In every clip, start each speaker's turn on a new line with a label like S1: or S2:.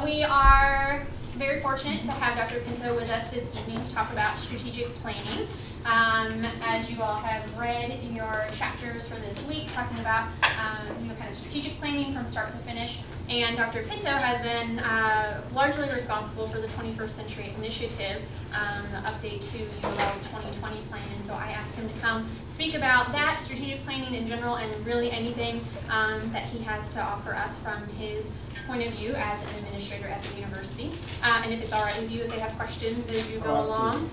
S1: We are very fortunate to have Dr. Pinto with us this evening to talk about strategic planning. As you all have read in your chapters for this week, talking about kind of strategic planning from start to finish. And Dr. Pinto has been largely responsible for the 21st Century Initiative, the update to UL's 2020 plan. And so I asked him to come speak about that, strategic planning in general, and really anything that he has to offer us from his point of view as an administrator at the university. And if it's all right with you, if they have questions as you go along.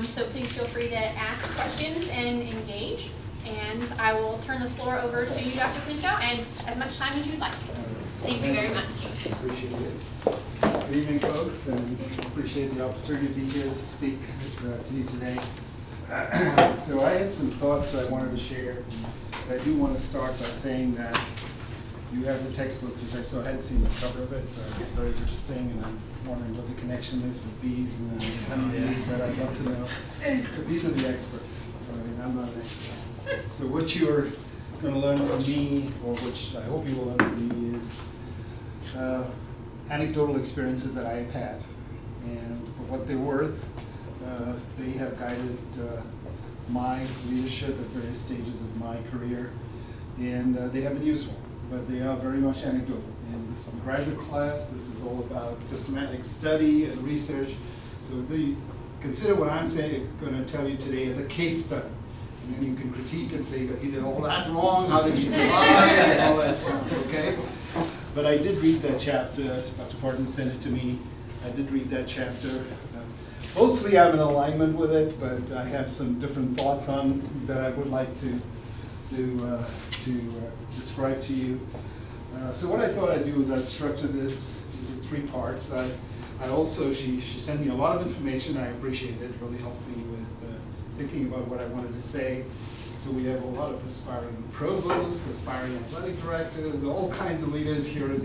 S1: So please feel free to ask questions and engage. And I will turn the floor over to you, Dr. Pinto, and as much time as you'd like. Thank you very much.
S2: Appreciate it. Good evening, folks, and appreciate the opportunity to be here to speak to you today. So I had some thoughts that I wanted to share. But I do want to start by saying that you have the textbook, which I hadn't seen the cover of it, but it's very interesting, and I'm wondering what the connection is with bees and honeybees, but I'd love to know. But these are the experts. I mean, I'm not an expert. So what you're going to learn from me, or which I hope you will learn from me, is anecdotal experiences that I've had. And for what they're worth, they have guided my leadership at various stages of my career, and they have been useful, but they are very much anecdotal. And this is a graduate class. This is all about systematic study and research. So consider what I'm going to tell you today as a case study. And then you can critique and say, he did all that wrong, how did he survive, and all that stuff, okay? But I did read that chapter. Dr. Parton sent it to me. I did read that chapter. Mostly I'm in alignment with it, but I have some different thoughts on that I would like to describe to you. So what I thought I'd do is I'd structure this into 3 parts. I also, she sent me a lot of information. I appreciate it. It really helped me with thinking about what I wanted to say. So we have a lot of aspiring provosts, aspiring athletic directors, all kinds of leaders here in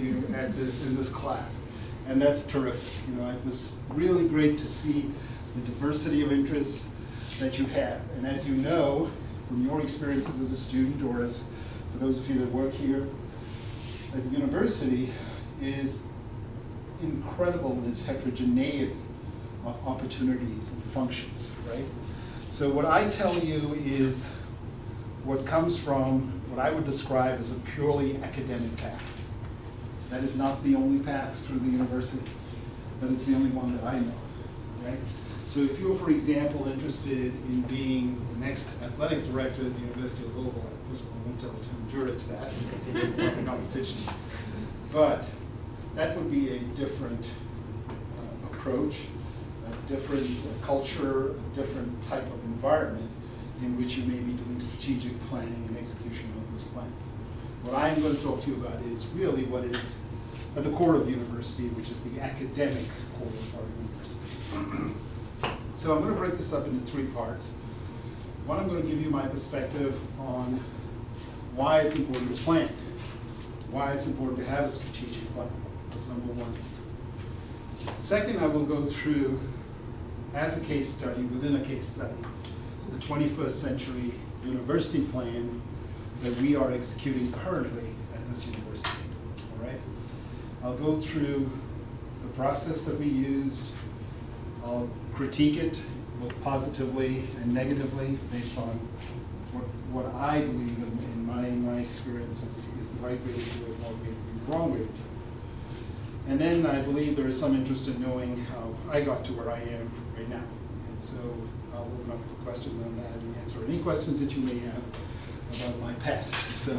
S2: this class. And that's terrific. It was really great to see the diversity of interests that you have. And as you know, from your experiences as a student, or as for those of you that work here at the university, is incredible in its heterogeneity of opportunities and functions, right? So what I tell you is what comes from what I would describe as a purely academic path. That is not the only path through the university, but it's the only one that I know, right? So if you're, for example, interested in being the next athletic director at the University of Louisville, I won't tell Tim Jurich that because he doesn't want the competition, but that would be a different approach, a different culture, a different type of environment in which you may be doing strategic planning and execution of those plans. What I'm going to talk to you about is really what is at the core of the university, which is the academic core of our university. So I'm going to break this up into 3 parts. One, I'm going to give you my perspective on why it's important to plan, why it's important to have a strategic plan. That's number 1. Second, I will go through, as a case study, within a case study, the 21st century university plan that we are executing currently at this university, all right? I'll go through the process that we used. I'll critique it both positively and negatively based on what I believe in my experience is the right way to do it, or maybe the wrong way to do it. And then I believe there is some interest in knowing how I got to where I am right now. And so I'll open up for questions on that and answer any questions that you may have about my past. So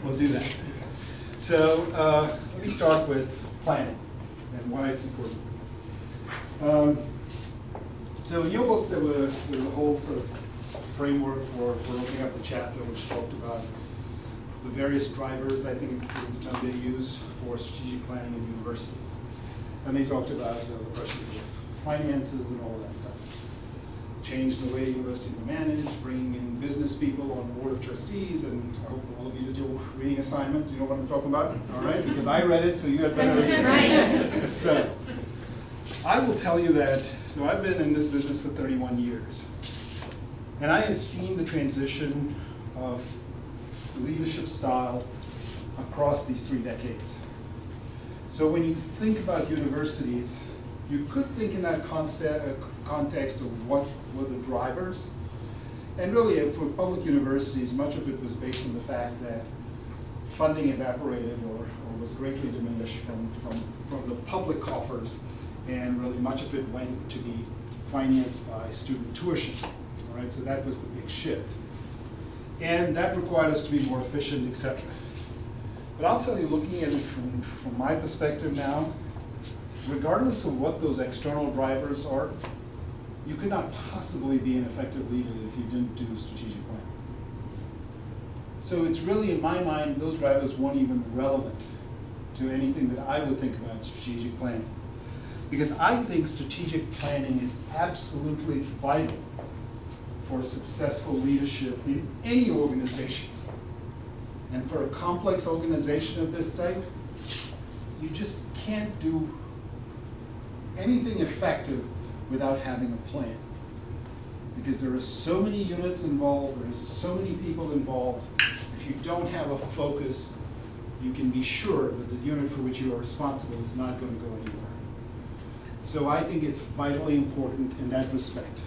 S2: we'll do that. So let me start with planning and why it's important. So in your book, there was a whole sort of framework for opening up the chapter, which talked about the various drivers, I think is the term they use, for strategic planning in universities. And they talked about the pressures of finances and all that stuff. Change the way universities are managed, bringing in business people on the board of trustees, and I hope all of you did your reading assignment. You know what I'm talking about? All right, because I read it, so you had better read it. So I will tell you that, so I've been in this business for 31 years. And I have seen the transition of leadership style across these 3 decades. So when you think about universities, you could think in that context of what were the drivers. And really, for public universities, much of it was based on the fact that funding evaporated or was greatly diminished from the public coffers, and really much of it went to be financed by student tuition. All right, so that was the big shift. And that required us to be more efficient, etc. But I'll tell you, looking at it from my perspective now, regardless of what those external drivers are, you could not possibly be an effective leader if you didn't do strategic planning. So it's really, in my mind, those drivers weren't even relevant to anything that I would think about strategic planning. Because I think strategic planning is absolutely vital for successful leadership in any organization. And for a complex organization of this type, you just can't do anything effective without having a plan. Because there are so many units involved, there's so many people involved. If you don't have a focus, you can be sure that the unit for which you are responsible is not going to go anywhere. So I think it's vitally important in that respect.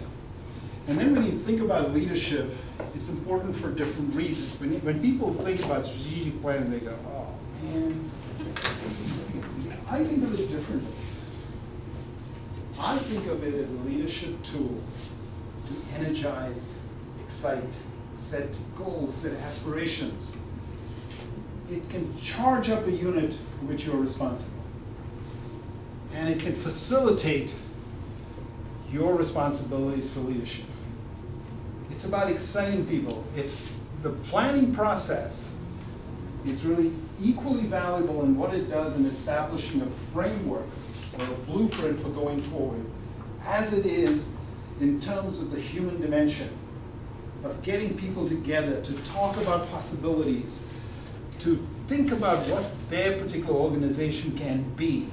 S2: And then when you think about leadership, it's important for different reasons. When people think about strategic planning, they go, oh man. I think of it differently. I think of it as a leadership tool to energize, excite, set goals, set aspirations. It can charge up a unit for which you're responsible. And it can facilitate your responsibilities for leadership. It's about exciting people. It's the planning process is really equally valuable in what it does in establishing a framework or a blueprint for going forward, as it is in terms of the human dimension of getting people together to talk about possibilities, to think about what their particular organization can be,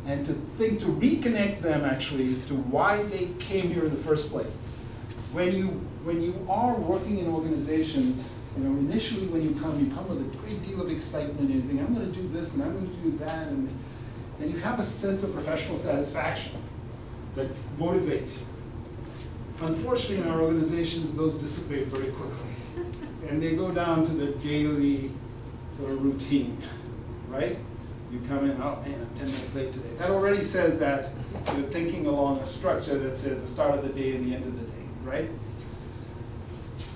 S2: and to reconnect them actually to why they came here in the first place. When you are working in organizations, initially when you come with a great deal of excitement and you think, I'm going to do this and I'm going to do that, and you have a sense of professional satisfaction that motivates you. Unfortunately, in our organizations, those dissipate very quickly. And they go down to the daily sort of routine, right? You come in, oh man, I'm 10 minutes late today. That already says that you're thinking along a structure that says the start of the day and the end of the day, right?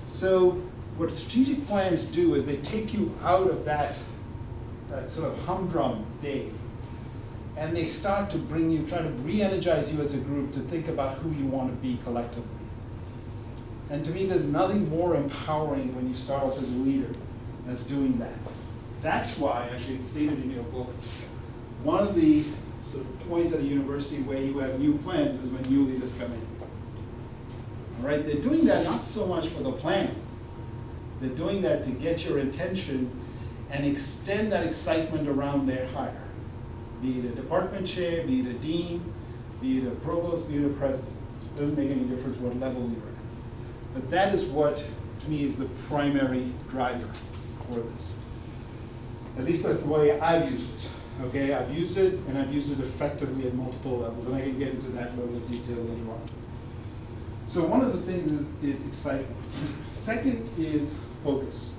S2: So what strategic plans do is they take you out of that sort of humdrum day, and they start to try to re-energize you as a group to think about who you want to be collectively. And to me, there's nothing more empowering when you start off as a leader that's doing that. That's why, actually, it's stated in your book, one of the sort of points at a university where you have new plans is when new leaders come in. All right, they're doing that not so much for the planning. They're doing that to get your attention and extend that excitement around their hire. Be it a department chair, be it a dean, be it a provost, be it a president. It doesn't make any difference what level you're at. But that is what, to me, is the primary driver for this. At least that's the way I've used it. Okay, I've used it, and I've used it effectively at multiple levels, and I can get into that level of detail later on. So one of the things is excitement. Second is focus.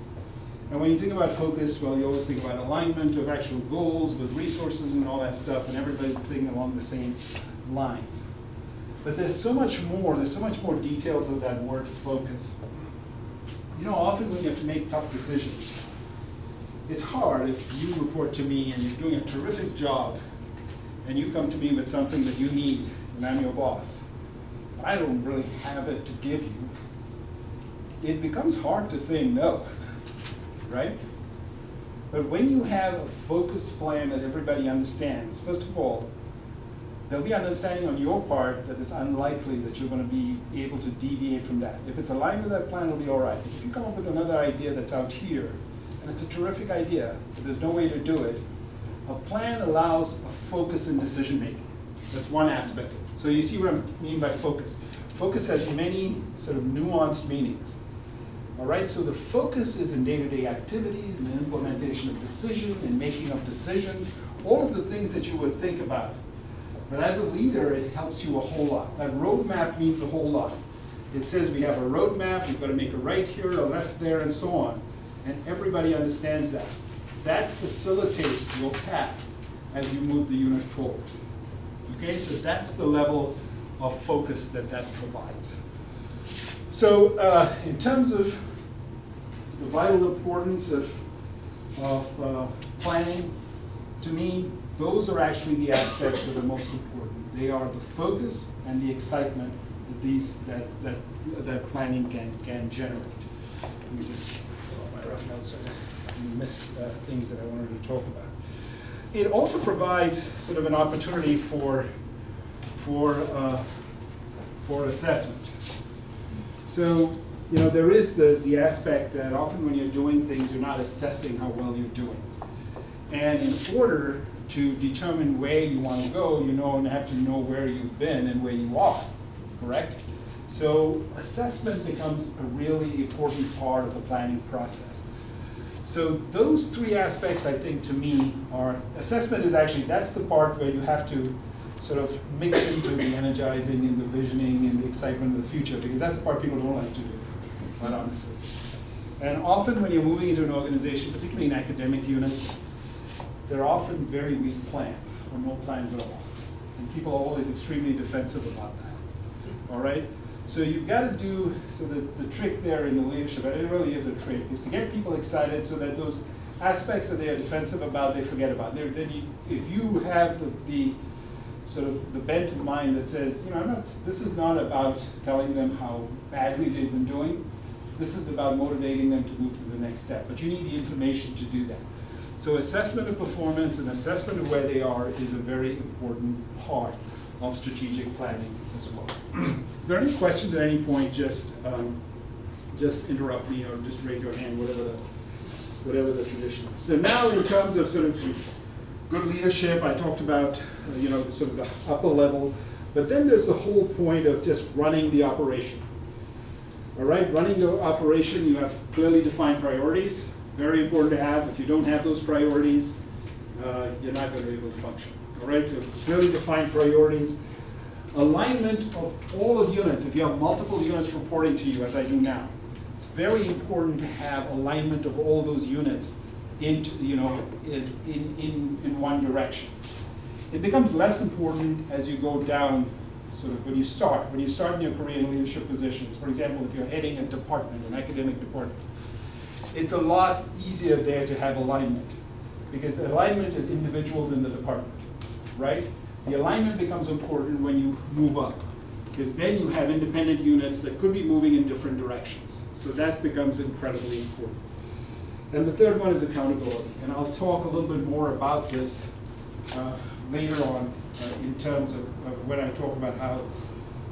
S2: And when you think about focus, well, you always think about alignment of actual goals with resources and all that stuff, and everybody's thinking along the same lines. But there's so much more details of that word focus. Often when you have to make tough decisions, it's hard if you report to me and you're doing a terrific job, and you come to me with something that you need, and I'm your boss. I don't really have it to give you. It becomes hard to say no. Right? But when you have a focused plan that everybody understands, first of all, there'll be understanding on your part that it's unlikely that you're going to be able to deviate from that. If it's aligned with that plan, it'll be all right. If you come up with another idea that's out here, and it's a terrific idea, but there's no way to do it, a plan allows a focus in decision making. That's one aspect. So you see what I mean by focus. Focus has many sort of nuanced meanings. All right, so the focus is in day-to-day activities and implementation of decision and making of decisions, all of the things that you would think about. But as a leader, it helps you a whole lot. That roadmap means a whole lot. It says we have a roadmap, we've got to make a right here, a left there, and so on. And everybody understands that. That facilitates your path as you move the unit forward. Okay, so that's the level of focus that provides. So in terms of the vital importance of planning, to me, those are actually the aspects that are most important. They are the focus and the excitement that that planning can generate. Let me just pull out my rough notes. I missed things that I wanted to talk about. It also provides sort of an opportunity for assessment. So, you know, there is the aspect that often when you're doing things, you're not assessing how well you're doing. And in order to determine where you want to go, you have to know where you've been and where you are, correct? So assessment becomes a really important part of the planning process. So those three aspects, I think, to me, are assessment is actually, that's the part where you have to sort of mix into the energizing and the visioning and the excitement of the future, because that's the part people don't like to do, quite honestly. And often when you're moving into an organization, particularly in academic units, there are often very weak plans, or no plans at all. And people are always extremely defensive about that, all right? So you've got to do, so the trick there in the leadership, and it really is a trick, is to get people excited so that those aspects that they are defensive about, they forget about. If you have the sort of the bent of mind that says, this is not about telling them how badly they've been doing, this is about motivating them to move to the next step. But you need the information to do that. So assessment of performance and assessment of where they are is a very important part of strategic planning as well. If there are any questions at any point, just interrupt me or just raise your hand, whatever the tradition is. So now in terms of sort of good leadership, I talked about sort of the upper level, but then there's the whole point of just running the operation. All right, running the operation, you have clearly defined priorities. Very important to have. If you don't have those priorities, you're not going to be able to function. All right, so clearly defined priorities. Alignment of all of units. If you have multiple units reporting to you, as I do now, it's very important to have alignment of all those units into, in one direction. It becomes less important as you go down, sort of when you start in your career in leadership positions. For example, if you're heading a department, an academic department, it's a lot easier there to have alignment, because the alignment is individuals in the department, right? The alignment becomes important when you move up, because then you have independent units that could be moving in different directions. So that becomes incredibly important. And the third one is accountability. And I'll talk a little bit more about this later on in terms of when I talk about how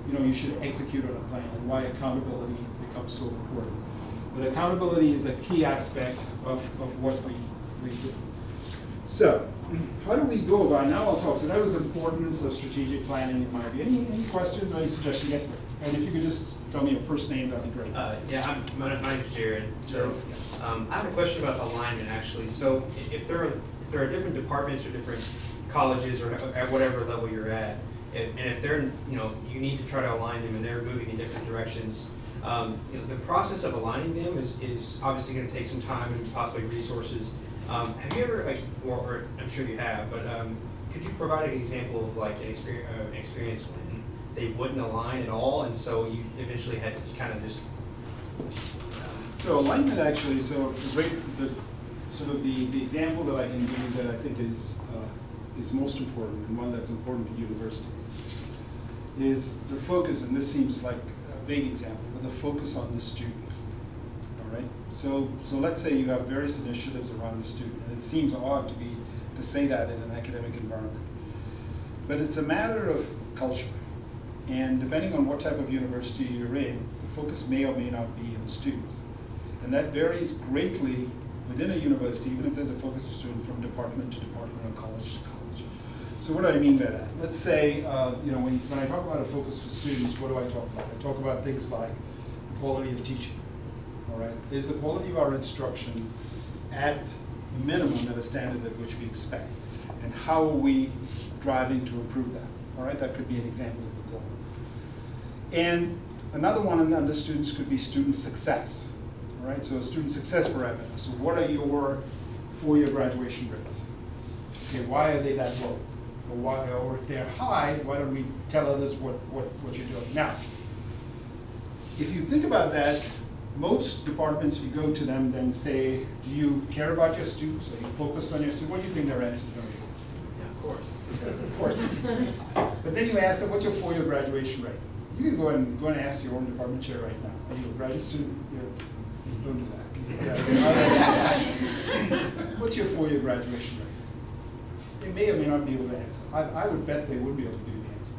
S2: you should execute on a plan and why accountability becomes so important. But accountability is a key aspect of what we do. So, how do we go about it? Now I'll talk. So that was importance of strategic planning in my view. Any questions or any suggestions? Yes, sir. And if you could just tell me your first name, that'd be great.
S3: My name's Jared. So I have a question about the alignment, actually. So if there are different departments or different colleges or at whatever level you're at, and if they're, you need to try to align them and they're moving in different directions, the process of aligning them is obviously going to take some time and possibly resources. Have you ever, or I'm sure you have, but could you provide an example of like an experience when they wouldn't align at all, and so you eventually had to kind of just...
S2: So alignment actually, the example that I can give you that I think is most important, and one that's important to universities, is the focus, and this seems like a big example, but the focus on the student. All right. So let's say you have various initiatives around the student, and it seems odd to say that in an academic environment, but it's a matter of culture. And depending on what type of university you're in, the focus may or may not be on students. And that varies greatly within a university, even if there's a focus of student from department to department or college to college. So what do I mean by that? Let's say, when I talk about a focus for students, what do I talk about? I talk about things like the quality of teaching, all right? Is the quality of our instruction at minimum at a standard at which we expect? And how are we driving to improve that? All right, that could be an example of a goal. And another one under students could be student success. All right, so student success parameter. So what are your four-year graduation rates? Okay, why are they that low? Or if they're high, why don't we tell others what you're doing? Now, if you think about that, most departments, if you go to them, then say, do you care about your students? Are you focused on your students? What do you think their answer is going to be?
S3: Yeah, of course.
S2: Of course it is. But then you ask them, what's your four-year graduation rate? You can go and ask your own department chair right now. Are you a graduate student? Don't do that. What's your four-year graduation rate? They may or may not be able to answer. I would bet they would be able to give you the answer.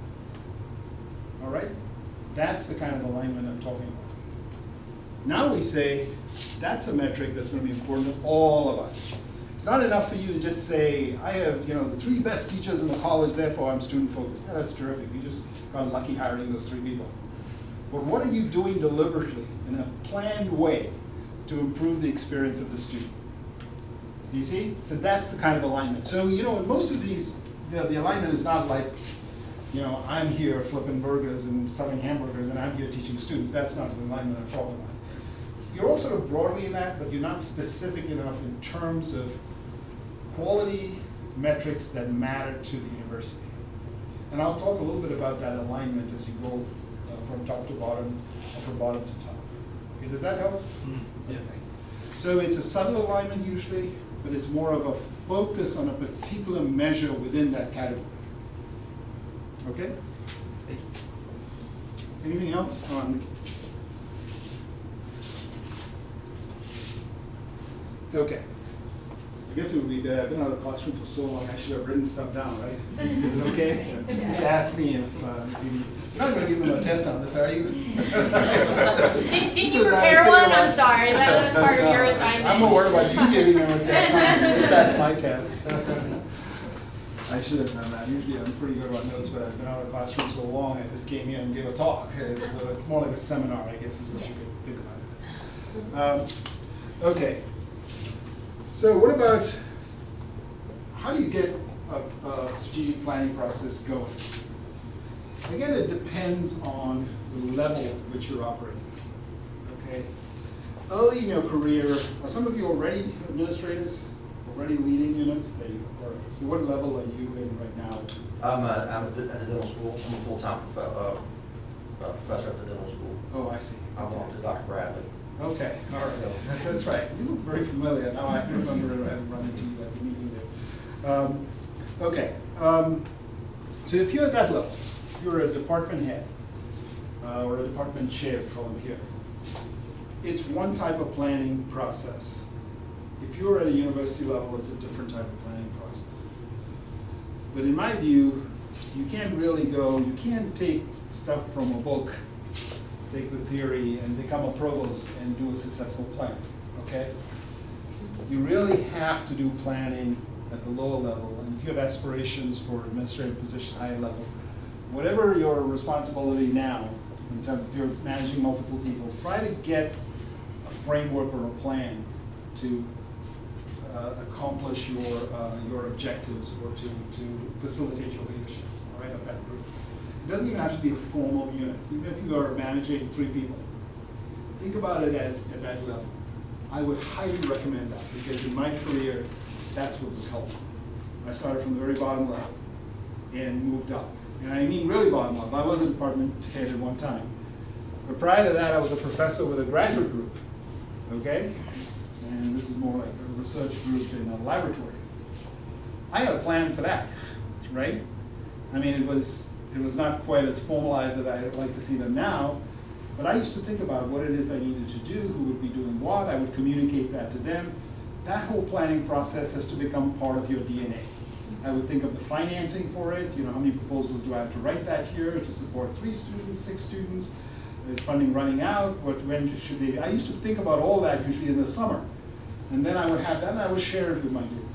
S2: All right? That's the kind of alignment I'm talking about. Now we say, that's a metric that's going to be important to all of us. It's not enough for you to just say, I have the three best teachers in the college, therefore I'm student focused. Yeah, that's terrific. You just got lucky hiring those three people. But what are you doing deliberately in a planned way to improve the experience of the student? You see? So that's the kind of alignment. So, in most of these, the alignment is not like, I'm here flipping burgers and selling hamburgers and I'm here teaching students. That's not the alignment I'm talking about. You're all sort of broadly in that, but you're not specific enough in terms of quality metrics that matter to the university. And I'll talk a little bit about that alignment as you go from top to bottom, or from bottom to top. Okay, does that help?
S3: Yeah.
S2: Okay. So it's a subtle alignment usually, but it's more of a focus on a particular measure within that category. Okay?
S3: Thank you.
S2: Anything else on? Okay. I guess it would be better. I've been out of the classroom for so long, I should have written stuff down, right? Is it okay? Just ask me if you're not going to give them a test on this, are you?
S1: Did you prepare one? I'm sorry. That was part of your assignment.
S2: I'm more worried about you giving them a test. That's my test. I should have done that. Usually I'm pretty good about notes, but I've been out of the classroom so long, I just came here and gave a talk. So it's more like a seminar, I guess, is what you could think about it. Okay. So what about, how do you get a strategic planning process going? Again, it depends on the level at which you're operating. Okay. Early in your career, are some of you already administrators, already leading units? There you go. All right. So what level are you in right now?
S4: I'm at the dental school. I'm a full-time professor at the dental school.
S2: Oh, I see.
S4: I belong to Dr. Bradley.
S2: Okay, all right. That's right. You look very familiar. Now I remember having run into you at the meeting there. Okay. So if you're at that level, if you're a department head or a department chair, call them here, it's one type of planning process. If you're at a university level, it's a different type of planning process. But in my view, you can't really you can't take stuff from a book, take the theory and become a provost and do a successful plan, okay? You really have to do planning at the lower level, and if you have aspirations for administrative position, higher level, whatever your responsibility now, in terms of you're managing multiple people, try to get a framework or a plan to accomplish your objectives or to facilitate your leadership, all right, of that group. It doesn't even have to be a formal unit. Even if you are managing 3 people, think about it as at that level. I would highly recommend that because in my career, that's what was helpful. I started from the very bottom level and moved up. And I mean really bottom level. I was a department head at one time. But prior to that, I was a professor with a graduate group, okay? And this is more like a research group in a laboratory. I had a plan for that, right? I mean, it was not quite as formalized as I'd like to see them now, but I used to think about what it is I needed to do, who would be doing what, I would communicate that to them. That whole planning process has to become part of your DNA. I would think of the financing for it, how many proposals do I have to write that here to support 3 students, 6 students? Is funding running out? When should they be? I used to think about all that usually in the summer. And then I would have that and I would share it with my group,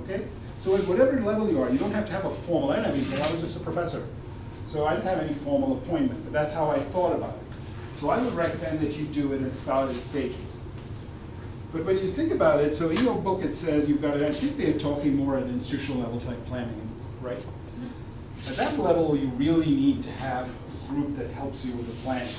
S2: okay? So at whatever level you are, you don't have to have a formal, I didn't have anything, I was just a professor. So I didn't have any formal appointment, but that's how I thought about it. So I would recommend that you do it in started stages. But when you think about it, so in your book it says you've got to, I think they're talking more at institutional level type planning, right? At that level, you really need to have a group that helps you with the planning.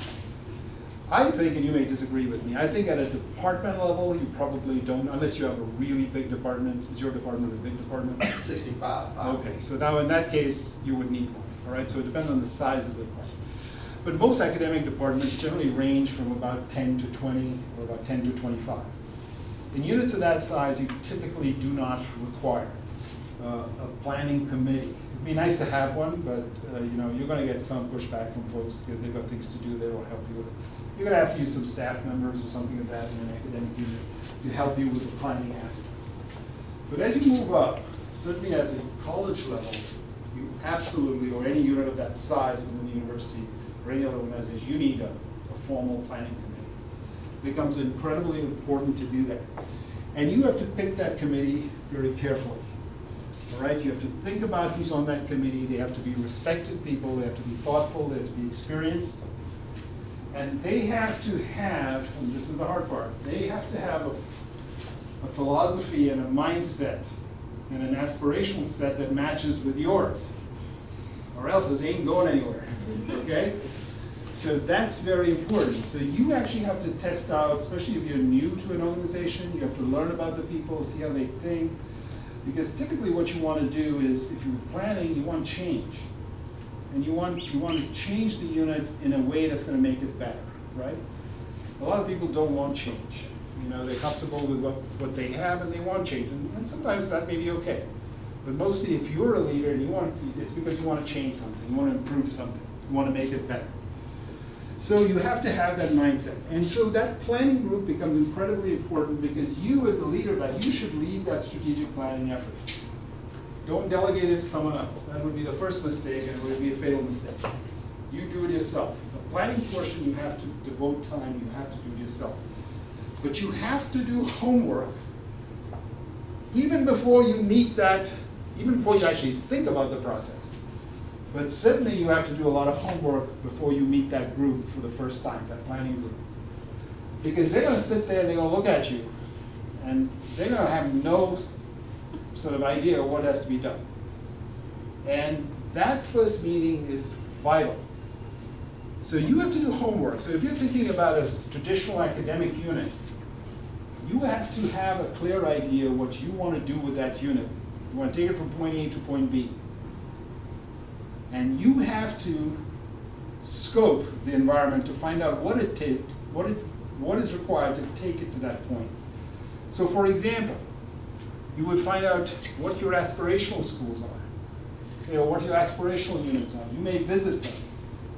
S2: I think, and you may disagree with me, I think at a department level, you probably don't, unless you have a really big department. Is your department a big department?
S4: 65.
S2: Okay, so now in that case, you would need one, all right? So it depends on the size of the department. But most academic departments generally range from about 10 to 20 or about 10 to 25. In units of that size, you typically do not require a planning committee. It'd be nice to have one, but you're going to get some pushback from folks because they've got things to do. They won't help you with it. You're going to have to use some staff members or something like that in an academic unit to help you with the planning aspects. But as you move up, certainly at the college level, you absolutely, or any unit of that size within the university or any other organization, you need a formal planning committee. It becomes incredibly important to do that. And you have to pick that committee very carefully. All right, you have to think about who's on that committee. They have to be respected people. They have to be thoughtful. They have to be experienced. And they have to have, and this is the hard part, they have to have a philosophy and a mindset and an aspirational set that matches with yours. Or else it ain't going anywhere, okay? So that's very important. So you actually have to test out, especially if you're new to an organization, you have to learn about the people, see how they think. Because typically what you want to do is, if you're planning, you want change. And you want to change the unit in a way that's going to make it better, right? A lot of people don't want change. They're comfortable with what they have and they want change. And sometimes that may be okay. But mostly if you're a leader and it's because you want to change something, you want to improve something, you want to make it better. So you have to have that mindset. And so that planning group becomes incredibly important because you as the leader of that, you should lead that strategic planning effort. Don't delegate it to someone else. That would be the first mistake, and it would be a fatal mistake. You do it yourself. The planning portion, you have to devote time, you have to do it yourself. But you have to do homework even before you meet that, even before you actually think about the process. But certainly you have to do a lot of homework before you meet that group for the first time, that planning group. Because they're going to sit there and they're going to look at you, and they're going to have no sort of idea of what has to be done. And that first meeting is vital. So you have to do homework. So if you're thinking about a traditional academic unit, you have to have a clear idea what you want to do with that unit. You want to take it from point A to point B. And you have to scope the environment to find out what is required to take it to that point. So for example, you would find out what your aspirational schools are, what your aspirational units are. You may visit them.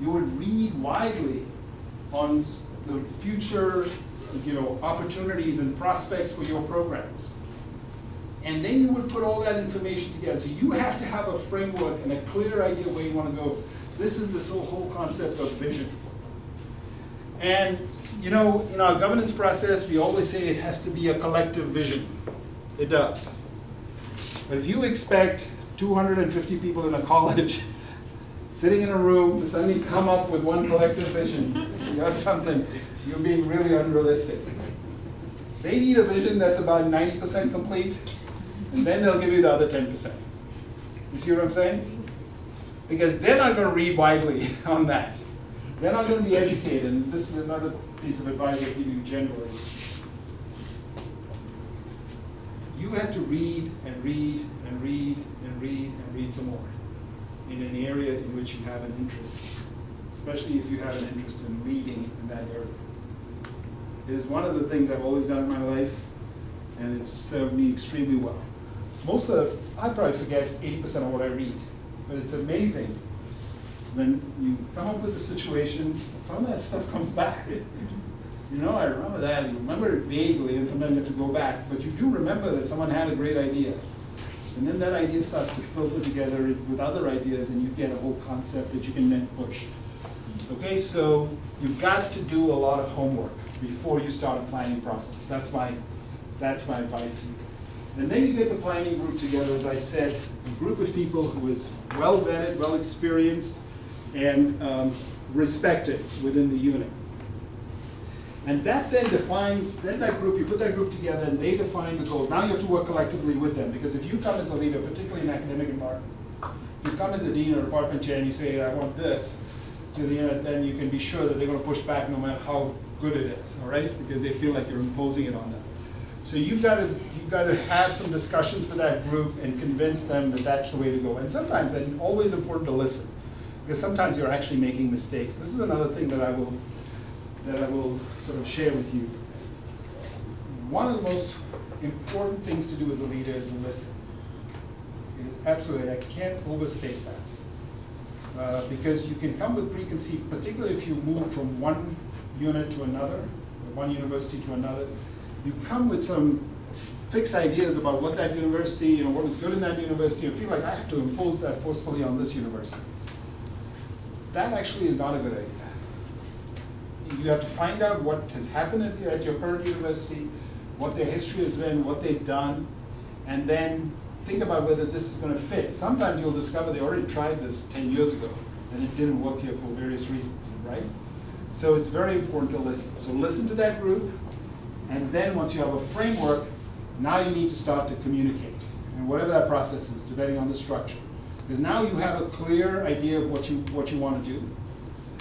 S2: You would read widely on the future opportunities and prospects for your programs. And then you would put all that information together. So you have to have a framework and a clear idea where you want to go. This is this whole concept of vision. And in our governance process, we always say it has to be a collective vision. It does. But if you expect 250 people in a college sitting in a room to suddenly come up with one collective vision, that's something, you're being really unrealistic. They need a vision that's about 90% complete, and then they'll give you the other 10%. You see what I'm saying? Because they're not going to read widely on that. They're not going to be educated, and this is another piece of advice I give you generally. You have to read and read and read and read and read some more in an area in which you have an interest, especially if you have an interest in leading in that area. It is one of the things I've always done in my life, and it's served me extremely well. I probably forget 80% of what I read, but it's amazing when you come up with a situation, some of that stuff comes back. I remember that, you remember it vaguely, and sometimes you have to go back, but you do remember that someone had a great idea. And then that idea starts to filter together with other ideas, and you get a whole concept that you can then push. Okay, so you've got to do a lot of homework before you start a planning process. That's my advice to you. And then you get the planning group together, as I said, a group of people who is well vetted, well experienced, and respected within the unit. And that then defines, then that group, you put that group together and they define the goals. Now you have to work collectively with them, because if you come as a leader, particularly in academic environment, you come as a dean or department chair and you say, I want this to the unit, then you can be sure that they're gonna push back no matter how good it is, all right? Because they feel like you're imposing it on them. So you've got to have some discussions with that group and convince them that that's the way to go. And sometimes it's always important to listen, because sometimes you're actually making mistakes. This is another thing that I will sort of share with you. One of the most important things to do as a leader is listen. It is absolutely, I can't overstate that. Because you can come with preconceived, particularly if you move from one unit to another, or one university to another, you come with some fixed ideas about what that university, what is good in that university, and feel like I have to impose that forcefully on this university. That actually is not a good idea. You have to find out what has happened at your current university, what their history has been, what they've done, and then think about whether this is going to fit. Sometimes you'll discover they already tried this 10 years ago, and it didn't work here for various reasons, right? So it's very important to listen. So listen to that group, and then once you have a framework, now you need to start to communicate, and whatever that process is, depending on the structure. Because now you have a clear idea of what you want to do.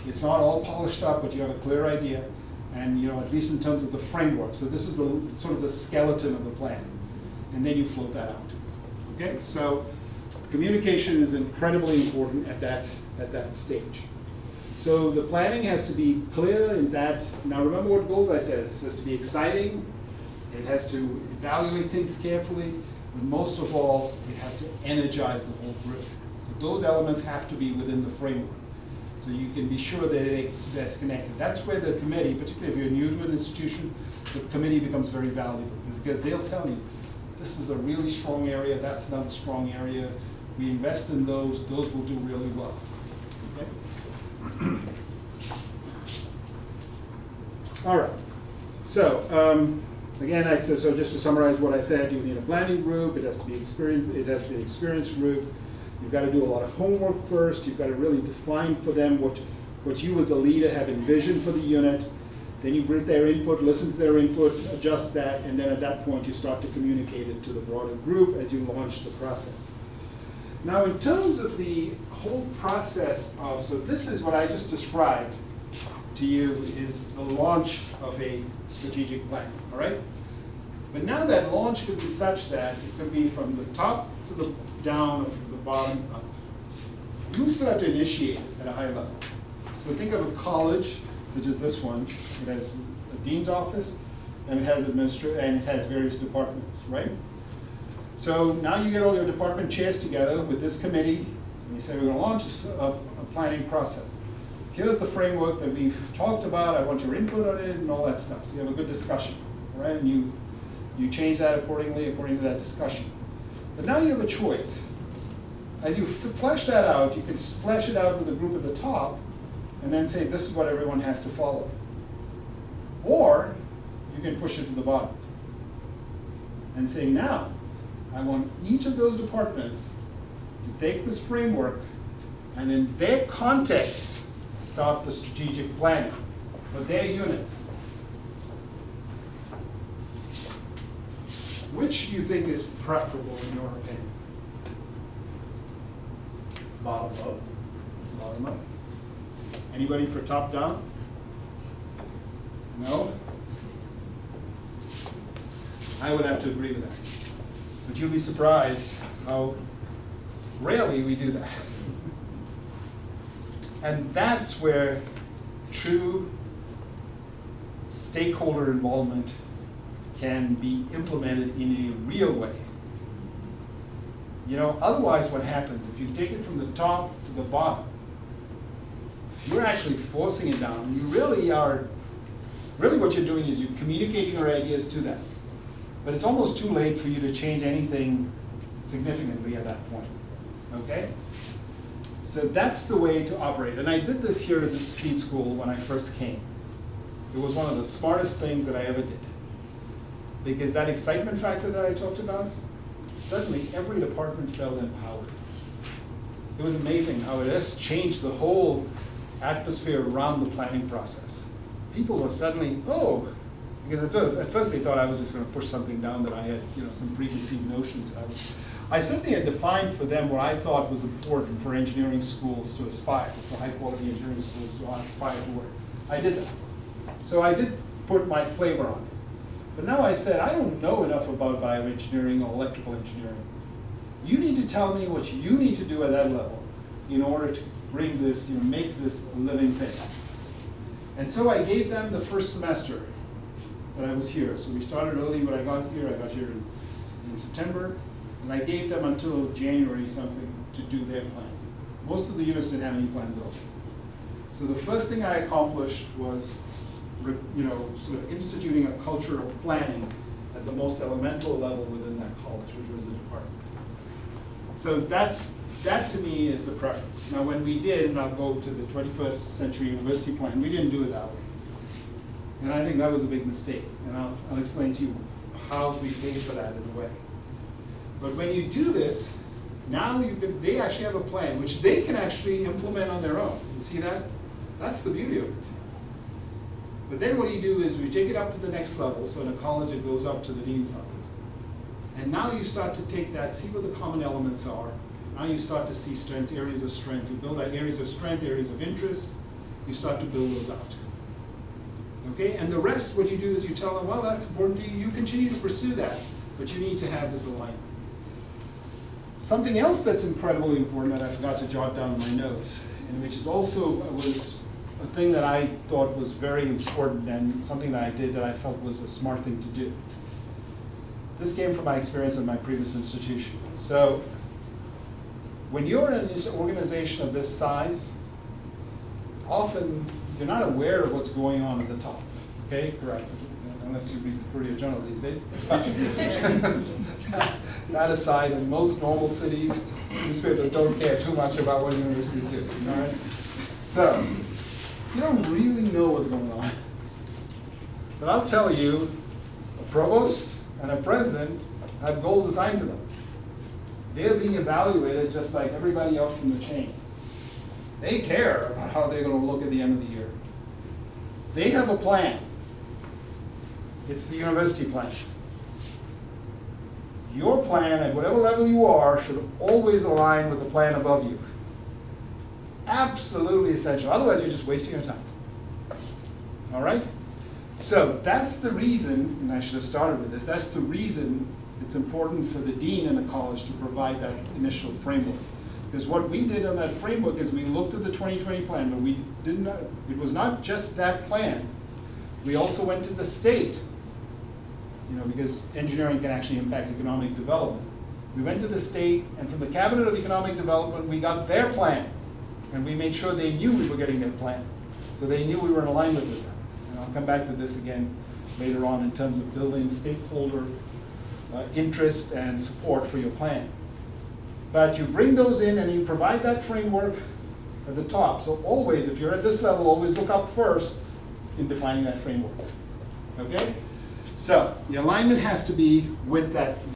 S2: It's not all polished up, but you have a clear idea, and at least in terms of the framework. So this is the sort of the skeleton of the plan, and then you float that out. Okay, so communication is incredibly important at that stage. So the planning has to be clear in that. Now remember what goals I said. It has to be exciting. It has to evaluate things carefully. But most of all, it has to energize the whole group. So those elements have to be within the framework. So you can be sure that that's connected. That's where the committee, particularly if you're new to an institution, the committee becomes very valuable, because they'll tell you, this is a really strong area, that's another strong area. We invest in those will do really well. Okay? All right. So again, I said, so just to summarize what I said, you need a planning group. It has to be experienced. It has to be an experienced group. You've got to do a lot of homework first. You've got to really define for them what you as a leader have envisioned for the unit. Then you bring their input, listen to their input, adjust that, and then at that point you start to communicate it to the broader group as you launch the process. Now in terms of the whole process of, so this is what I just described to you is the launch of a strategic plan, all right? But now that launch could be such that it could be from the top to the down or from the bottom up. You still have to initiate it at a high level. So think of a college, such as this one. It has a dean's office, and it has and it has various departments, right? So now you get all your department chairs together with this committee, and you say, we're going to launch a planning process. Here's the framework that we've talked about. I want your input on it and all that stuff. So you have a good discussion, right? And you change that according to that discussion. But now you have a choice. As you flesh that out, you can flesh it out with the group at the top, and then say, this is what everyone has to follow. Or you can push it to the bottom and say, now, I want each of those departments to take this framework and in their context, start the strategic planning for their units. Which do you think is preferable in your opinion?
S4: Bottom up.
S2: Bottom up. Anybody for top down? No? I would have to agree with that. But you'll be surprised how rarely we do that. And that's where true stakeholder involvement can be implemented in a real way. Otherwise what happens, if you take it from the top to the bottom, you're actually forcing it down. You really what you're doing is you're communicating your ideas to them. But it's almost too late for you to change anything significantly at that point, okay? So that's the way to operate. And I did this here at the speed school when I first came. It was one of the smartest things that I ever did. Because that excitement factor that I talked about, suddenly every department felt empowered. It was amazing how it has changed the whole atmosphere around the planning process. people were suddenly, oh, because at first they thought I was just gonna push something down that I had, some preconceived notions of. I certainly had defined for them what I thought was important for engineering schools to aspire, for high-quality engineering schools to aspire toward. I did that. So I did put my flavor on it. But now I said, I don't know enough about bioengineering or electrical engineering. You need to tell me what you need to do at that level in order to bring this, make this a living thing. And so I gave them the first semester that I was here. So we started early when I got here. I got here in September. And I gave them until January something to do their plan. Most of the units didn't have any plans at all. So the first thing I accomplished was, sort of instituting a culture of planning at the most elemental level within that college, which was the department. So that to me is the preference. Now when we did, and I'll go to the 21st Century University Plan, we didn't do it that way. And I think that was a big mistake. And I'll explain to you how we paid for that in a way. But when you do this, now they actually have a plan, which they can actually implement on their own. You see that? That's the beauty of it. But then what you do is we take it up to the next level. So in a college, it goes up to the dean's level. And now you start to take that, see what the common elements are. Now you start to see strengths, areas of strength. You build out areas of strength, areas of interest. You start to build those out. Okay? And the rest, what you do is you tell them, well, that's important to you. You continue to pursue that, but you need to have this alignment. Something else that's incredibly important that I forgot to jot down in my notes, and which is also was a thing that I thought was very important and something that I did that I felt was a smart thing to do. This came from my experience in my previous institution. So when you're in an organization of this size, often you're not aware of what's going on at the top. Okay, correct. Unless you read the Courier Journal these days. That aside, in most normal cities, newspapers don't care too much about what universities do. All right? So, you don't really know what's going on. But I'll tell you, a provost and a president have goals assigned to them. They're being evaluated just like everybody else in the chain. They care about how they're going to look at the end of the year. They have a plan. It's the university plan. Your plan, at whatever level you are, should always align with the plan above you. Absolutely essential. Otherwise, you're just wasting your time. All right? So that's the reason, and I should have started with this, that's the reason it's important for the dean in a college to provide that initial framework. Because what we did on that framework is we looked at the 2020 plan, but we didn't. It was not just that plan. We also went to the state, because engineering can actually impact economic development. We went to the state, and from the Cabinet of Economic Development, we got their plan. And we made sure they knew we were getting their plan. So they knew we were in alignment with them. And I'll come back to this again later on in terms of building stakeholder interest and support for your plan. But you bring those in and you provide that framework at the top. So always, if you're at this level, always look up first in defining that framework. Okay? So the alignment has to be with that